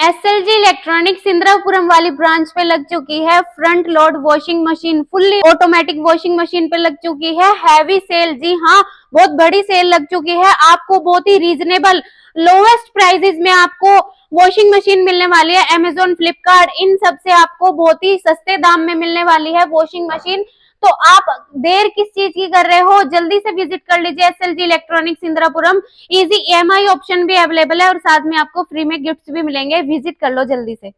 SLG electronics Indirapuram वाली branch पे लग चुकी है front load washing machine, fully automatic washing machine पे लग चुकी है हैवी सेल। जी हाँ, बहुत बड़ी सेल लग चुकी है। आपको बहुत ही रीजनेबल लोवेस्ट प्राइसेस में आपको वॉशिंग मशीन मिलने वाली है। अमेजोन, फ्लिपकार्ट, इन सब से आपको बहुत ही सस्ते दाम में मिलने वाली है वॉशिंग मशीन। तो आप देर किस चीज की कर रहे हो, जल्दी से विजिट कर लीजिए SLG electronics Indirapuram. Easy EMI option भी अवेलेबल है और साथ में आपको फ्री में गिफ्ट्स भी मिलेंगे। विजिट कर लो जल्दी से।